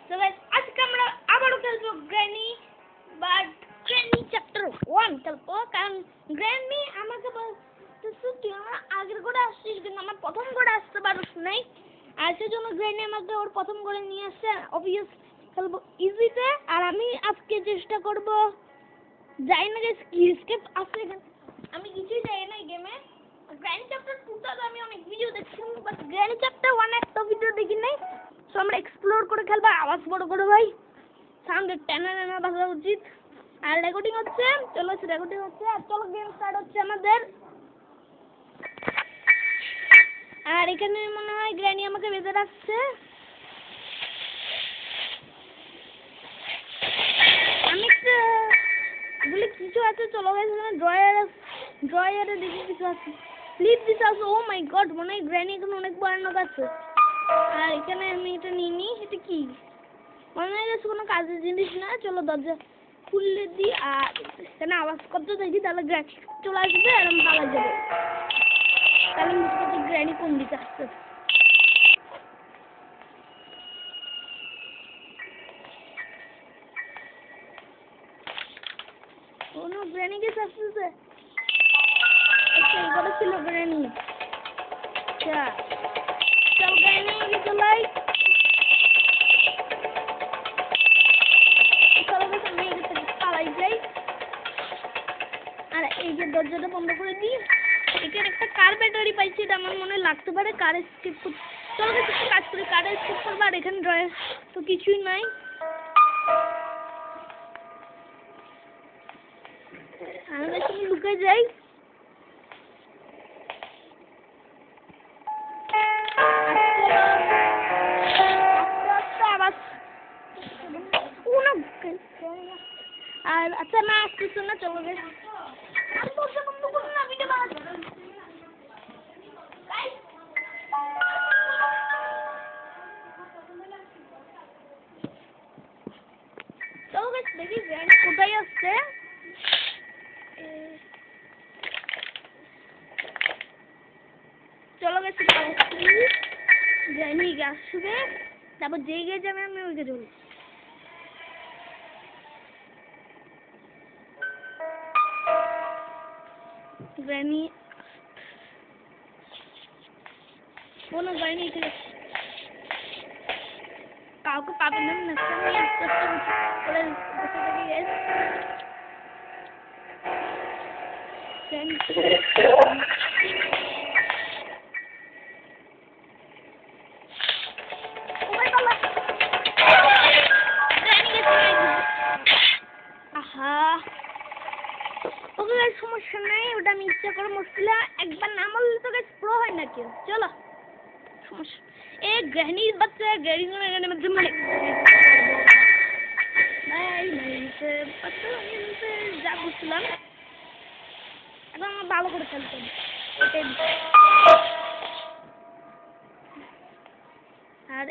তো গাইস আজকে আমরা আবারও খেলবো গ্র্যানি বাট গ্র্যানি চ্যাপ্টার 1 খেলবো কারণ গ্র্যানি আমাকে বলতেছে তুই আমার আগের ঘরে আসছিস কিন্তু আমার প্রথম ঘরে আসতে পারিস নাই আর সেজন্য গ্র্যানি আমাকে ওর প্রথম ঘরে নিয়ে আসছে অবভিয়াস খেলবো ইজিতে আর আমি আজকে চেষ্টা করব যাই না গাইস কি স্কেপ আছে এখানে আমি কিছুই জানি না এই গেমে গ্র্যানি চ্যাপ্টার 2 টা আমি অনেক ভিডিও দেখছি বাট গ্র্যানি চ্যাপ্টার 1 একটা ভিডিও দেখি নাই সো আমরা এক্সপ্লোর করে খেলবো আওয়াজ বড় করে ভাই সাউন্ড টেনা বাজা উচিত আর রেকর্ডিং হচ্ছে চলো রেকর্ডিং হচ্ছে আর চলো গেম স্টার্ট হচ্ছে আমাদের আর এখানে মনে হয় গ্র্যানি আমাকে বেঁধে রাখছে আমি বলি কিছু আছে চলো গাইস ড্রয়ারে দেখি কিছু আছে ফ্লিপ দিস আছে ও মাই গড মনে হয় গ্র্যানি এখানে অনেক ভয়ানক আছে আর এখানে আমি এটা নিই এটা কি মনে হয় কোনো কাজের জিনিস না চলো দরজা খুললে দিই আর এখানে আওয়াজ করতে থাকি তাহলে গ্র্যানি চলে আসবে আর আমি পালা যাবো তাহলে বুঝতে পারছি গ্র্যানি কোন দিকে আসছে কোনো গ্র্যানি কে আসতেছে আচ্ছা এগুলো ছিল গ্র্যানি আচ্ছা চল গ্র্যানি কিছু লাইক আর এই যে দরজাটা বন্ধ করে দিই এখানে একটা কার ব্যাটারি পাইছি এটা আমার মনে লাগতে পারে কার স্কিপ চলো কিছু কাজ করি কার স্কিপ করবো আর এখানে ড্রয়ার তো কিছুই নাই আমি বেশি লুকে যাই আর আচ্ছা না আসতেছে না চলো গে চলো গাইস দেখি গ্র্যানি কোথায় আসছে চলো গাইস গ্র্যানি আসবে তারপর যেই গে যাবে আমি ওই গে যাবো গ্র্যানি কোনো গ্র্যানি এখানে কাউকে পাবে না আমি আস্তে আস্তে করে বসে থাকি গাইস সমস্যা নাই ওটা আমি ইচ্ছা করে মুশকিল একবার না মারলে তো গাইস প্রো হয় না কেউ চলো সমস্যা এই গ্র্যানির বাচ্চা গ্র্যানি মধ্যে মানে যা বুঝছিলাম এখন আমার ভালো করে খেলতে আর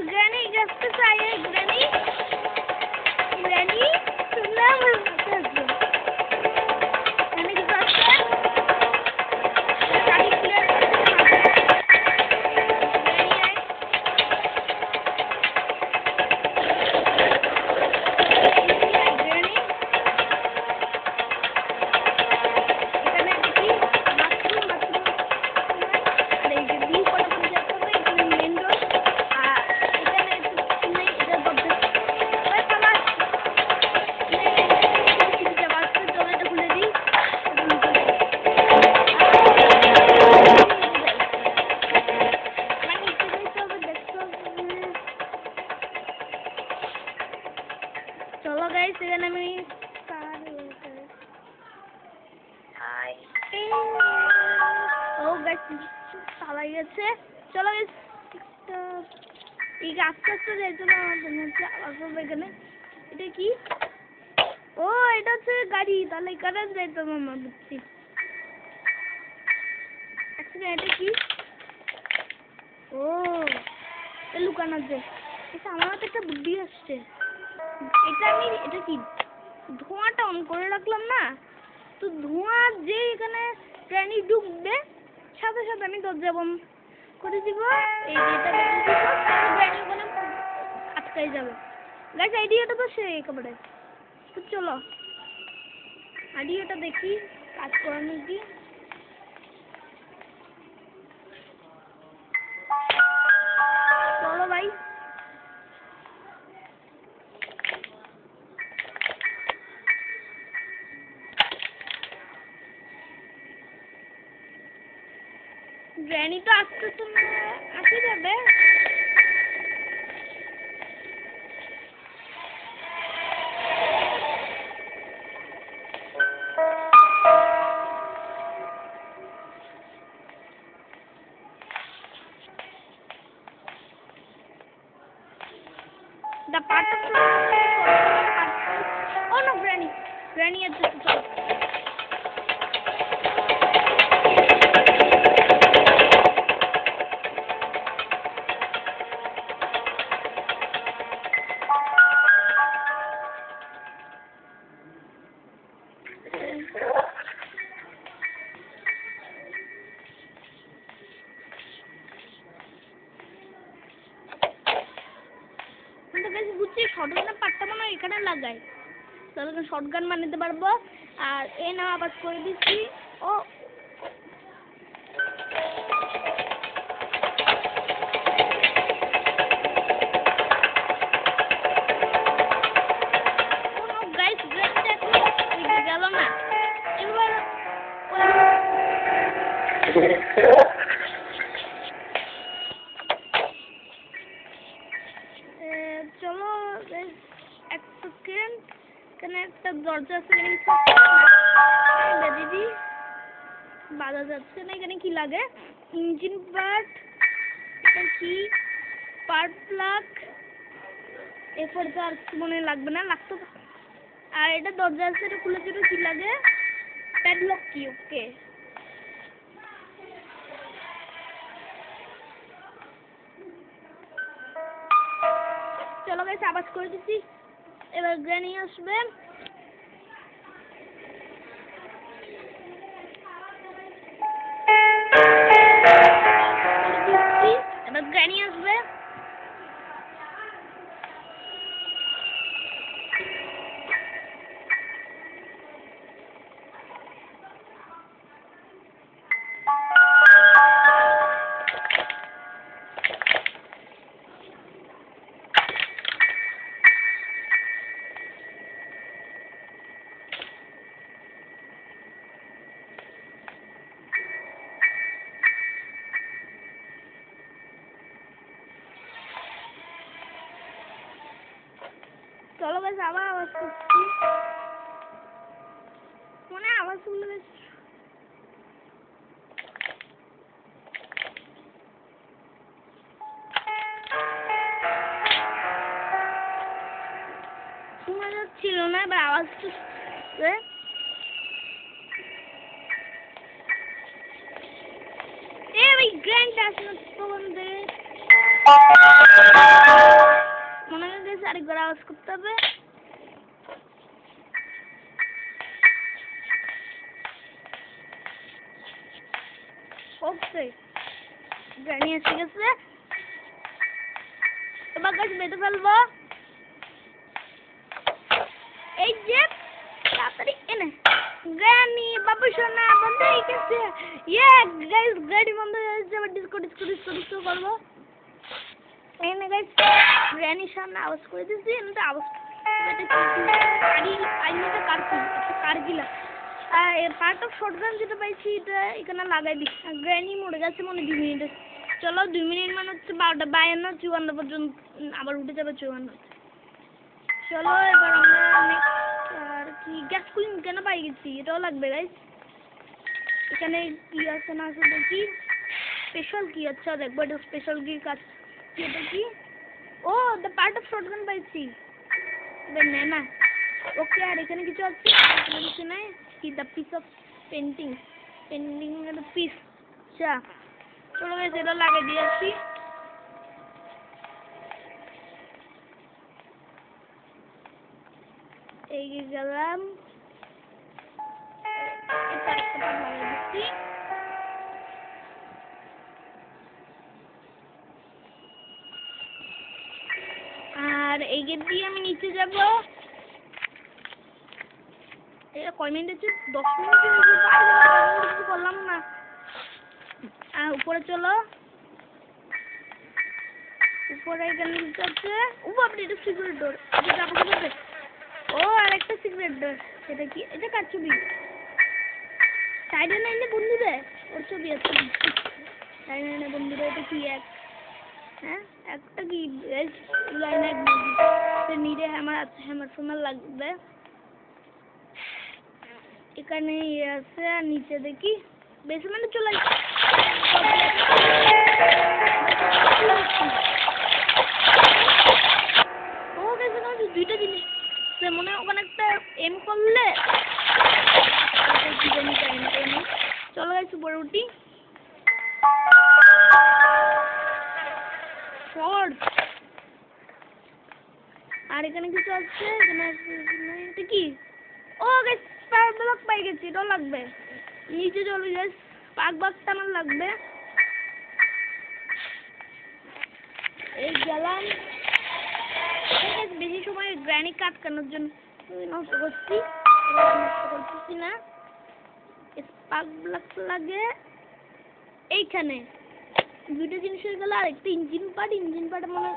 গ্র্যানি আসতে চাই গ্র্যানি শুনলাম চলো গাইস এখানে আমি ও গাইস পালাই গেছে চলো গাইস এই আস্তে আস্তে যাইছিল আমার এখানে এটা কি ও এটা হচ্ছে গাড়ি তাহলে এখানে যাইতো মামা বুঝছি আচ্ছা এটা কি ও লুকানো আছে আচ্ছা আমার তো একটা বুদ্ধি আসছে, এটা কি ধোঁয়াটা অন করে রাখলাম না, তো ধোঁয়া যে এখানে প্রাণী ঢুকবে সাথে সাথে আমি দরজা বন্ধ করে দিব, এই যে এটা বেঁধে দিব, তাহলে প্রাণী ওখানে আটকাই যাবে। গাইস আইডিয়াটা তো সে একেবারে, তো চলো আইডিয়াটা দেখি কাজ করানো কি। চলো ভাই গ্র্যানি তো আস্তে আস্তে আসে যাবে। The part of oh no, Granny at this time. বুঝছি শটগানের পাটটা মনে হয় এখানে লাগাই, তাহলে শটগান বানাতে পারবো। আর এই না আবার করে দিচ্ছি। ও গাইস গ্রেনটা এখন গেল না, এবার চলো এক সেকেন্ড, এখানে একটা দরজা আছে দিদি বাজা যাচ্ছে না, এখানে কি লাগে ইঞ্জিন পার্ট, এটা কি পার্ট প্লাগ, এরপর তো আর মনে লাগবে না, লাগতো। আর এটা দরজা আছে, এটা খুলে দিলে কি লাগে প্যাডলক কি, ওকে চলো গাইস আওয়াজ করে দিচ্ছি, এবার গ্র্যানি আসবে। এবার গ্র্যানি আসবে, চলো গাইস আবার আওয়াজ করছি, মনে আওয়াজ শুনলে বেশ শোনা যাচ্ছিল না, এবার আওয়াজ ওই গ্র্যান্ড আসলো বন্ধে, মনে হয় গেছে আরেকবার আওয়াজ করতে হবে। ওকে গ্র্যানি এসে গেছে, এবার গাছ বেঁধে ফেলবো, এই যে তাড়াতাড়ি এনে গ্র্যানি বাবু সোনা বন্ধ হয়ে গেছে, ইয়ে গাইস গাড়ি বন্ধ হয়ে গেছে, এবার ডিসকো করবো। এনে গাইস গ্র্যানির সামনে আওয়াজ করে দিচ্ছি, এমনি আওয়াজ কারগিলা পার্ট অফ শটগান যেটা পাইছি এটা এখানে লাগাই দিই। গ্র্যানি মরে গেছে মনে 2 মিনিটে, চলো 2 মিনিট মানে হচ্ছে 52 পর্যন্ত, আবার উঠে যাবে 54। চলো এবার আমরা আর কি গ্যাস কুলিং কেন পাই গেছি, এটাও লাগবে গাইস। এখানে কি আছে না আছে দেখি, স্পেশাল কি, আচ্ছা দেখবো এটা স্পেশাল কি কাজ, এটা কি ও দ্য পার্ট অফ শটগান পাইছি, এবার নে না ওকে। আর এখানে কিছু আছে, এখানে কিছু নাই কি, দ্য পিস অফ পেন্টিং এর পিস, আচ্ছা চলো গাইস এটা লাগিয়ে দিয়েছি। এগিয়ে গেলাম, আর এই গেট দিয়ে আমি নিচে যাব। কয় মিনিট আছে? 10 মিনিট কিছু করলাম না। আর উপরে চলো, উপরে এখানে নিচে আছে। বাপরে, এটা সিক্রেট ডোর। এটা যাবো কিভাবে? ও, আর একটা সিক্রেট ডোর। এটা কি? এটা কার ছবি? সাইডে না এনে বন্ধুরে ওর ছবি আছে। সাইডে এনে বন্ধুরে। এটা কি হ্যাঁ, একটা কি নিরে হ্যামার আছে, হ্যামার ফ্যামার লাগবে। এখানে আছে, আর নিচে দেখি বেসমেন্টে চলে আসছে। ও গেছে দুইটা জিনিস মনে হয়, ওখানে একটা এম করলে চলে গেছে। উপরে উঠি। আর এখানে কিছু আছে। এটা কি? ও গেছে, স্পার্ক ব্লক পাই গেছি। এটাও লাগবে। নিচে চলে গেছে। স্পার্ক ব্লকটা আমার লাগবে। এই গেলাম। বেশি সময় গ্র্যানি কাটানোর জন্য নষ্ট করতেছি না। স্পার্ক ব্লক লাগে এইখানে। দুইটা জিনিস হয়ে গেল। আর একটা ইঞ্জিন পার্ট মনে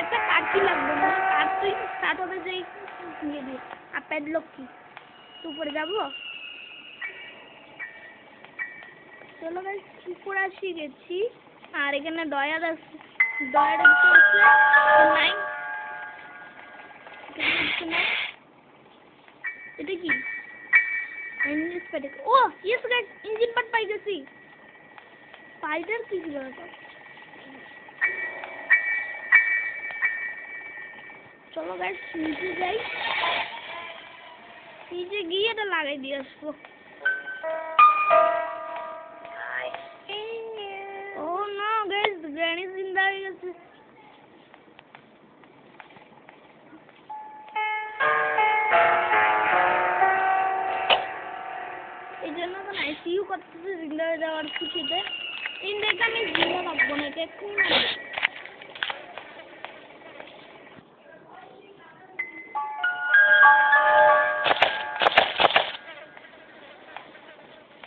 একটা কাঠি লাগবে। কাঠ তো স্টার্ট হবে যে আর প্যাডলক কি উপরে যাবো। চলো গাইস, উপরে আসি গেছি। আর এখানে ডয়ার আছে। ডয়ার আছে নাই। এটা কি? ও ইয়েস গাইস, ইঞ্জিন পার্ট পাই গেছি। স্পাইডার কি ছিল এটা? চলো গাইস, নিচে যাই। নিচে গিয়ে এটা লাগাই দিয়ে আসবো। ও না গাইস, গ্র্যানি জিন্দা হয়ে গেছে। এই জন্য তো আইসিইউ করতেছে জিন্দা হয়ে যাওয়ার খুশিতে। ইন্ডিয়াকে আমি জিন্দা থাকবো না, এটা এক্ষুনি মারবো।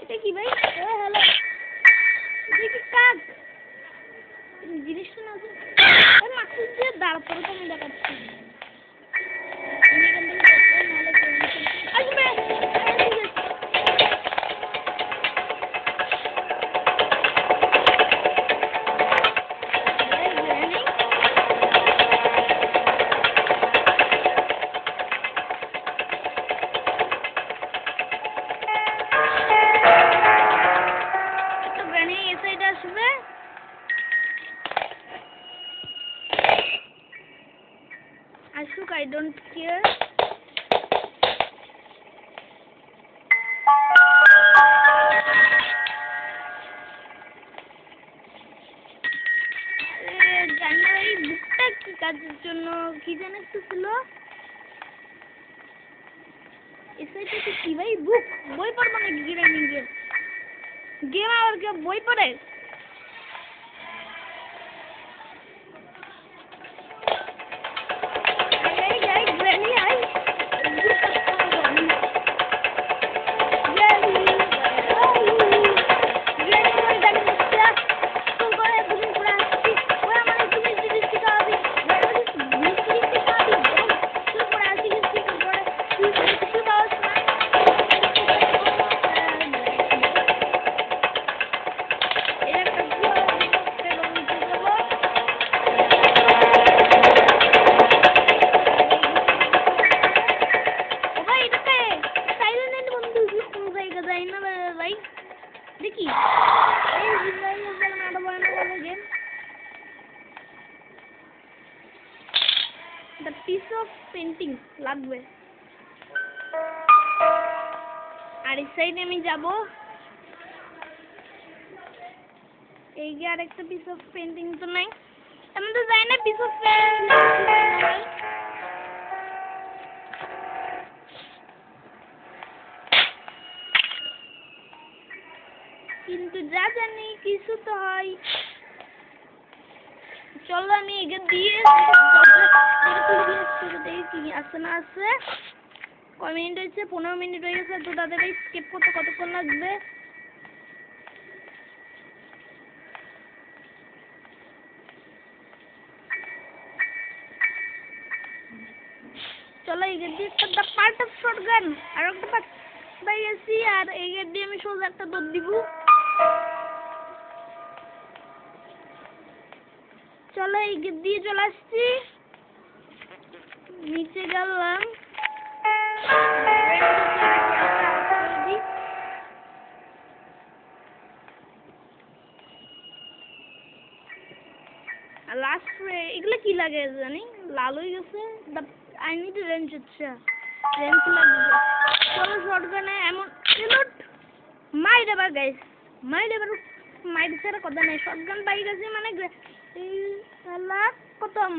এটা কি ভাই? হ্যালো, এটা কি কাজ? জিনিসটা না মাসুদ দিয়ে দাঁড় করে তো আমি দেখাচ্ছি। Ashok, I don't care. জানুয়ারি বুকটা কি কাজের জন্য কি জানো একটু ছিল? এসআইটা কি ভাই? বুক বই পড়বো নাকি? গেম আর কেউ বই পড়ে? দেখি the piece of painting লাগবে। আর এই সাইডে আমি যাব। এই যে আরেকটা পিস অফ পেন্টিং তো নাই। আমি তো জানি না পিস অফ পেন্টিং কিন্তু যা জানি কিছু তো হয়। চলো আমি এগে দিয়ে দেখি কি আছে না আছে। কয় মিনিট হয়েছে? 15 মিনিট হয়ে গেছে। তো তাদের স্কিপ করতে কতক্ষণ লাগবে? চলো এগে দিয়ে একটা পার্ট অফ শটগান আর একটা পার্ট পাই গেছি। আর এগে দিয়ে আমি সোজা একটা দৌড় দিব। চলো এগে দিয়ে চলে আসছি, নিচে গেলাম। লাস্ট এগুলো কি লাগে জানি, লাল হয়ে গেছে। I need range. আচ্ছা রেঞ্জ লাগবে। চলো শটগানে এমন রিলোড মাই দেবার গাইস, মাই দেবার মাইর ছাড়া কথা নাই। শটগান পাই গেছে মানে এই শালা খতম।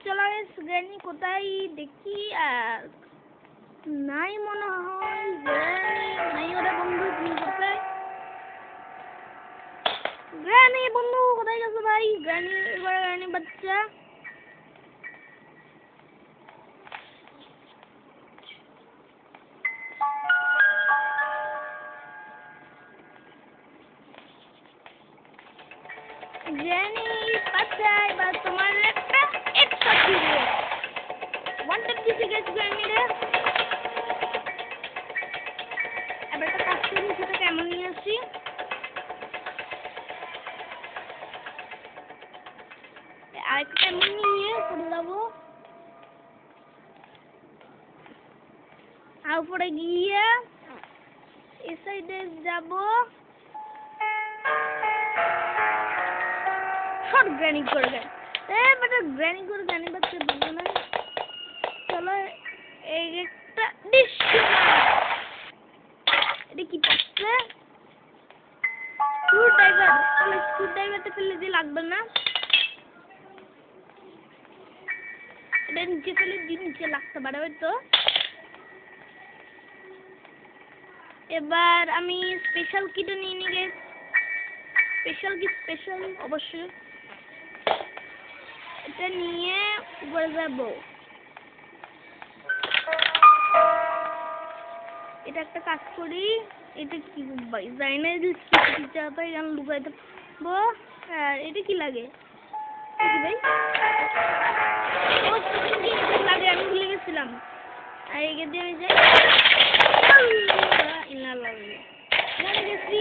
চলো গ্র্যানি কোথায় দেখি। আর নাই মনে হয়, গ্র্যানি নাই। ওরা বন্ধু কোথায়? গ্র্যানি বন্ধু কোথায় গেছে ভাই? গ্র্যানি এবার গ্র্যানি বাচ্চা। গ্র্যানি বাচ্চা এবার তোমার একটা এক্সট্রা দিব। ওয়ান টাইম দিছি গেছে গ্র্যানি রে। এবার একটা কাজ করি, সেটা কেমন নিয়ে আসি। আরেকটা কেমন নিয়ে চলে যাবো। আর উপরে গিয়ে এই সাইডে যাবো। শর্ট গ্র্যানি করবে বেটা, গ্র্যানি করে গ্র্যানি বাচ্চা বুঝবে না। চলো এই একটা ডিশ। এটা কি পাচ্ছে? Screw driver. তাহলে স্ক্রু ড্রাইভারটা ফেলে দিয়ে লাগবে না। এটা নিচে ফেলে দিয়ে নিচে লাগতে পারে হয়তো। এবার আমি স্পেশাল কিটা নিয়ে নিয়ে গেছি। স্পেশাল কি স্পেশাল অবশ্যই। এটা নিয়ে উপরে যাবো। এটা একটা কাজ করি। এটা কি ভাই যাই না, গান লুকাইতে পারবো। আর এটা কি লাগে ভাই? লাগে আমি ভুলে গেছিলাম। আর এগে দিয়ে আমি যাই গেছি।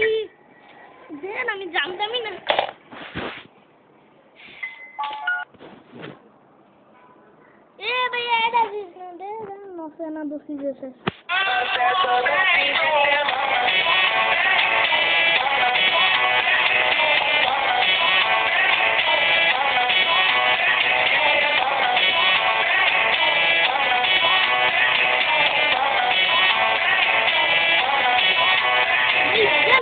দেন আমি জানতামই না। এ ভাইয়া এটা দিস না দে, নসে না দোষী গেছে।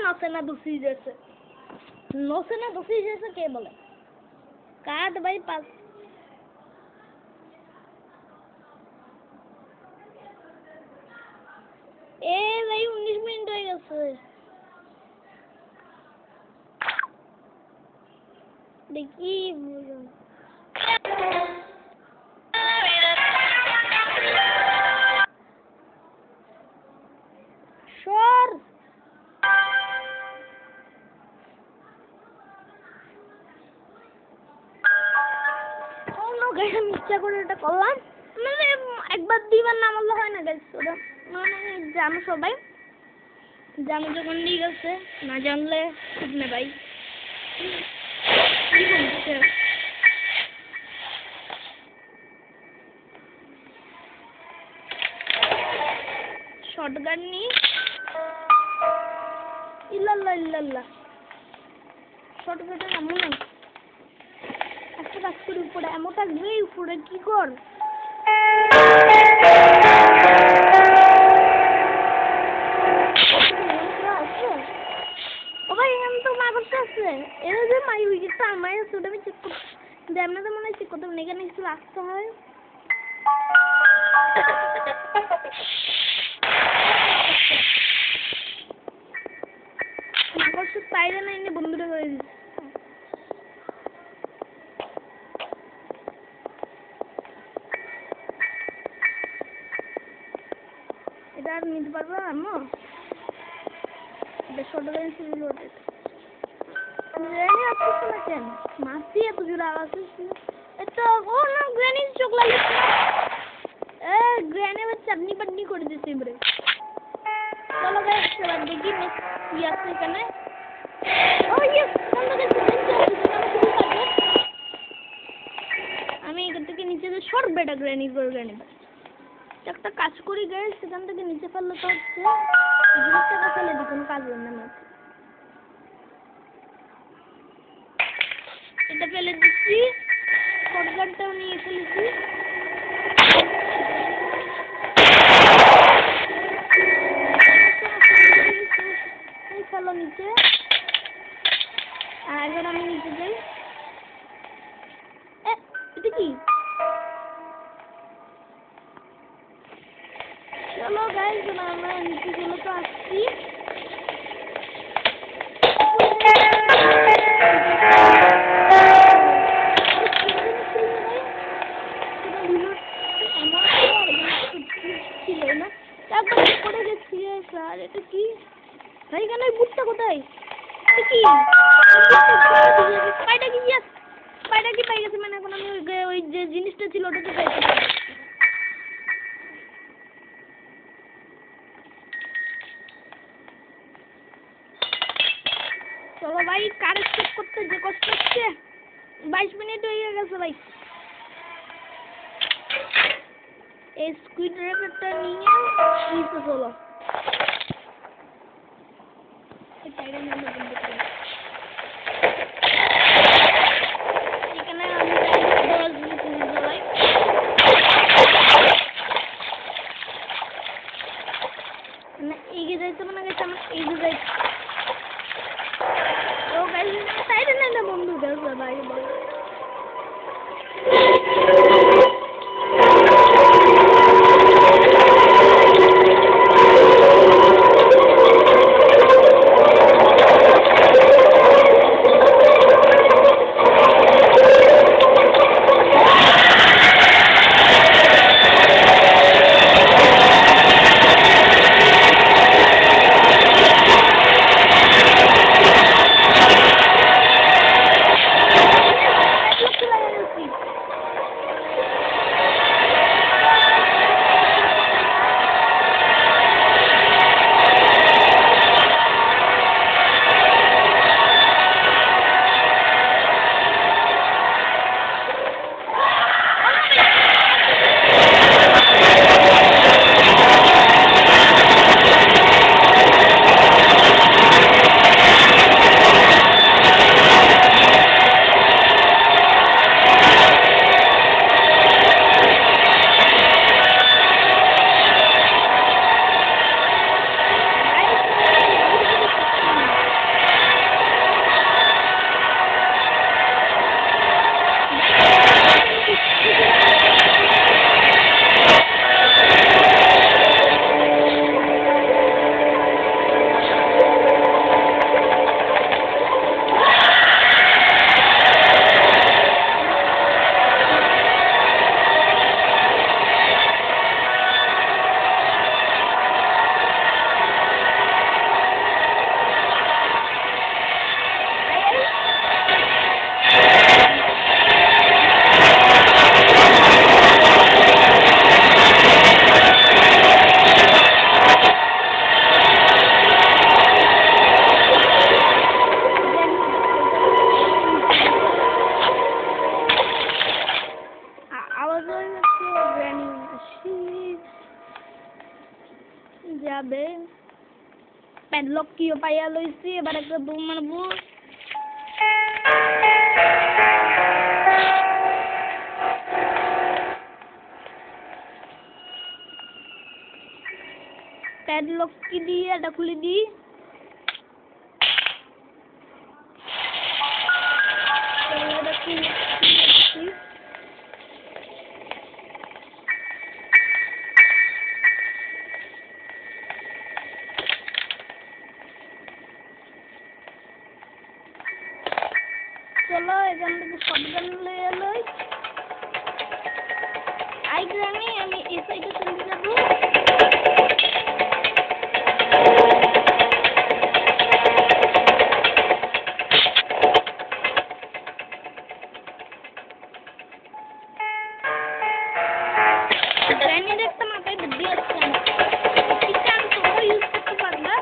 নসেনা দোষী গেছে, নসেনা দোষী গেছে কে বলে? কাট ভাই পাস। এ ভাই 19 মিনিট হয়ে গেছে। দেখি সর আমি ইচ্ছা করে এটা করলাম। মানে একবার দুইবার নামালে হয় না গাইস। ওটা মানে জানো সবাই, জানো যখন ঠিক আছে, না জানলে ঠিক না ভাই। কি বলছে শটগান নি ইল্লাল্লাহ ইল্লাল্লাহ। শটগানটা এমন না, একটা কাজ করি উপরে এমন থাকবে। উপরে কি কর উপায় আছে ওটা আমি চেক করতে কিন্তু আপনাদের মনে হয় চেক করতে হবে এখানে কিছু রাখতে হয় মাকড়সার পাইরে না এনে বন্ধুরা হয়ে দিচ্ছে এটা আর নিতে পারবো আম্মু এটা ছোট পেন্সিল লোটে গ্র্যানি আসছে না কেন মাসি এত জোরে আওয়াজ হচ্ছে এটা ও না গ্র্যানি চোখ লাগছে এ গ্র্যানি আবার চাটনি পাটনি করে দিচ্ছে এবারে চলো গাইস এবার দেখি কি আছে এখানে ও ইয়েস আমি এখান থেকে নিচে যে সরবে এটা গ্র্যানি একটা কাজ করি গাইস সেখান থেকে নিচে ফেললে তো হচ্ছে জিনিসটা ফেলে দিই কোনো কাজ হবে না এটা ফেলে দিচ্ছি শর্টগানটাও নিয়ে ফেলেছি ফেলো নিচে আর এবার আমি নিচে যাই এটা কি চলো গাইস আমরা নিচে চলে তো আসছি এটা কি ভাই কেন বুটটা কোথায় এটা কি স্পাইডার কি ইয়েস স্পাইডার কি পাই গেছে মানে এখন আমি ওই যে জিনিসটা ছিল ওটাকে পাইছি চলো ভাই কারেক্ট চেক করতে যে কষ্ট হচ্ছে 22 মিনিট হয়ে গেছে ভাই এই স্কুইড রেকর্ডটা নিয়ে নিচে চলো এখানে আমি এগিয়ে যাইতে মানে গেছে আমার এগিয়ে যাই ও গাইস সাইডে না বন্ধু দেখো ভাই বল যাবে প্যাডলক কিও পাইয়া লইছি এবার একটা দৌড় মারবো প্যাডলক কি দিয়ে এটা খুলে দিই চলো এখান থেকে শটগান লয়ে লই। আই গ্রানি আমি এই সাইডে চলে যাব। গ্রানি দেখতে মাথায় বুদ্ধি আসছে আমার। কিটা আমি তোমরা ইউজ করতে পারবা।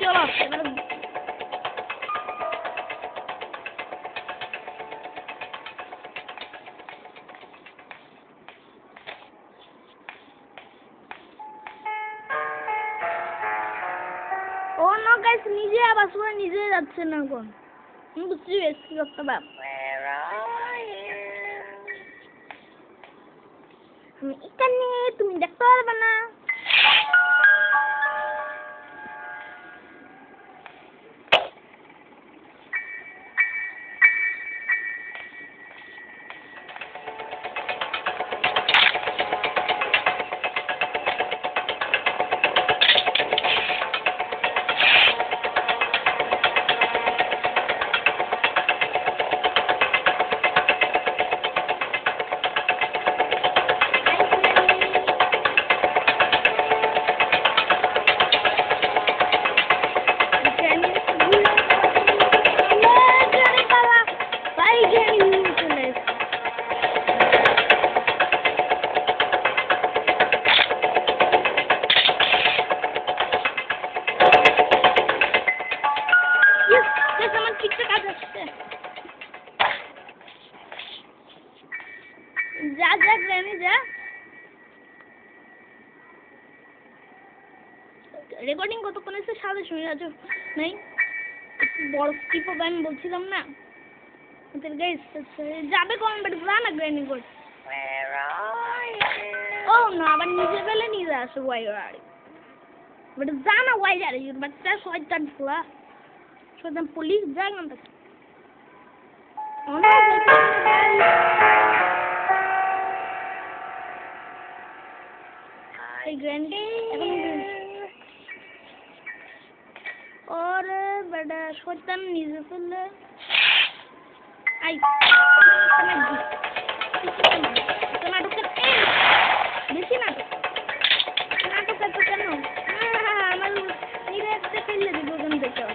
চলো এবার ও নো গাইস নিজে আবার শুনে নিজে যাচ্ছে না কোন আমি বুঝছি কি করতে পারব। আমি এখানে তুমি দেখতে পারবে না। যা যা গ্রানি যা। রেকর্ডিং কতক্ষণ এসে সাথে শুনে আছো নাই বড় স্কিপ হবে আমি বলছিলাম না ওদের গাইস যাবে কমেন্ট যা না গ্রানি কোড। ও না আবার নিজে পেলে নিজে আসো ওয়াই আরে বাট যা না ওয়াই আরে বাচ্চা শয়তান ফুলা শয়তান পুলিশ যা না ग्रैंडी और बड़ा शोतन निज़फुल आई टमाटो कर बेसी ना टमाटो कर तो करनो আমার নিরেতে ফেলে দিব গন দেখো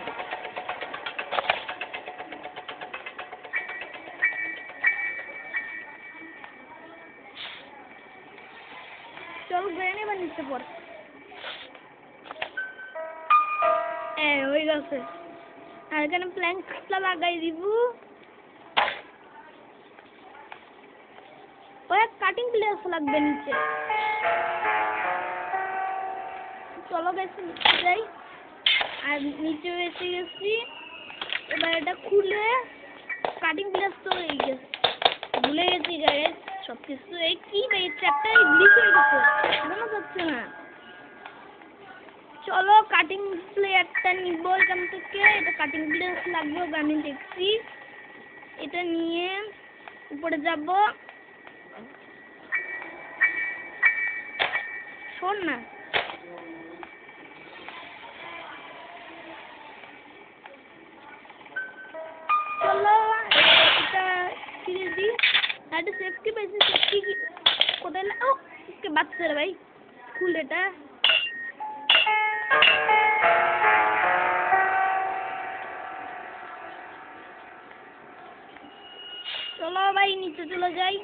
চল গ্রেনে বানিতে পড় হয়ে গেছে আর এখানে প্ল্যাঙ্কটা লাগাই দিব ওই কাটিং প্লেস লাগবে নিচে চলো গাইস নিচে যাই আর নিচে এসে গেছি এবার এটা খুলে কাটিং প্লেস তো হয়ে গেছে ভুলে গেছি গাইস সবকিছু এই কি এই চ্যাপ্টার গ্লিচ হয়ে গেছে মনে যাচ্ছে না চলো কাটিং প্লেয়ারটা নিব এখান থেকে এটা কাটিং প্লেস লাগবে আমি দেখছি এটা নিয়ে উপরে যাব শোন না চলো এটা ছিঁড়ে দিই আর এটা সেফটি পাইছি সেফটি কোথায় ও इसके बाद से भाई खुल এটা চলো ভাই নিচে চলে যাই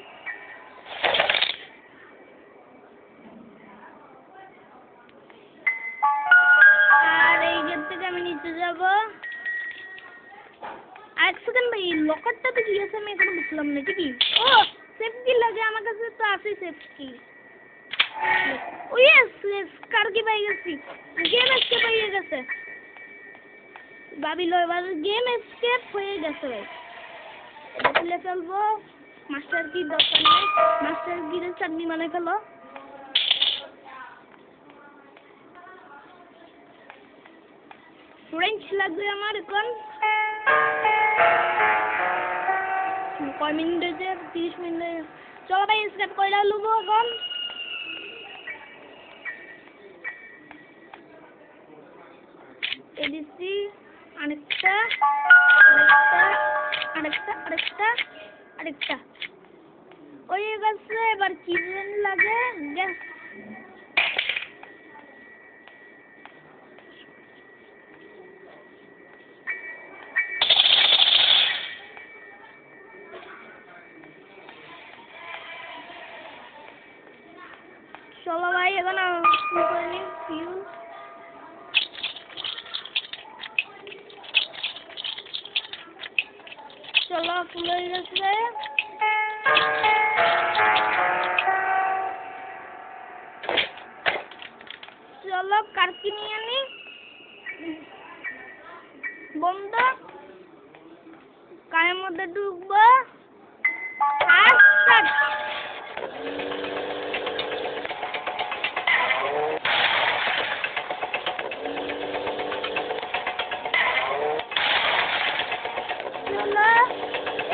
আর এই গেট থেকে আমি নিচে যাব এক সেকেন্ড ভাই লকারটাতে কি আছে আমি এখনো বুঝলাম না কি ও সেফটি লাগে আমার কাছে তো আছে সেফটি ও ইয়েস কার কি পাই গেছি গেম এসকেপ হয়ে গেছে ভাবিলো এবার গেম এসকেপ হয়ে গেছে ভাই এটা তুলে ফেলবো। মাস্টার কি দরকার নেই, মাস্টার গিরের চাটনি বানাই ফেলো। ফ্রেঞ্চ লাগবে আমার এখন। কয় মিনিট হয়েছে? 30 মিনিট। চলো ভাই স্ক্র্যাপ করে লুবো এখন। এডিসি আরেকটা আরেকটা আরেকটা আরেকটা ওই গেছে। এবার কি জানি লাগে গ্যাস। চলো ভাই এখন করে নিই ফিউজ। চলো ফুল হয়ে গেছে। চলো কারকি নিয়ে আনি। বন্ধ কারের মধ্যে ঢুকবো আর স্টার্ট। চলো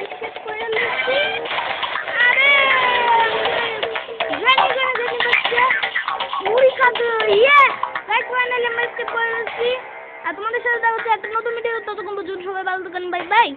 এসকেপ করে নিচ্ছি। আরে জানি বাচ্চা মুড়ি খাতো। ইয়ে লাইক ফাইনালি আমরা এসকেপ করে নিচ্ছি। আর তোমাদের সাথে দেখা হচ্ছে একটা নতুন ভিডিও। ততক্ষণ পর্যন্ত সবাই ভালো থাকুন। Bye bye.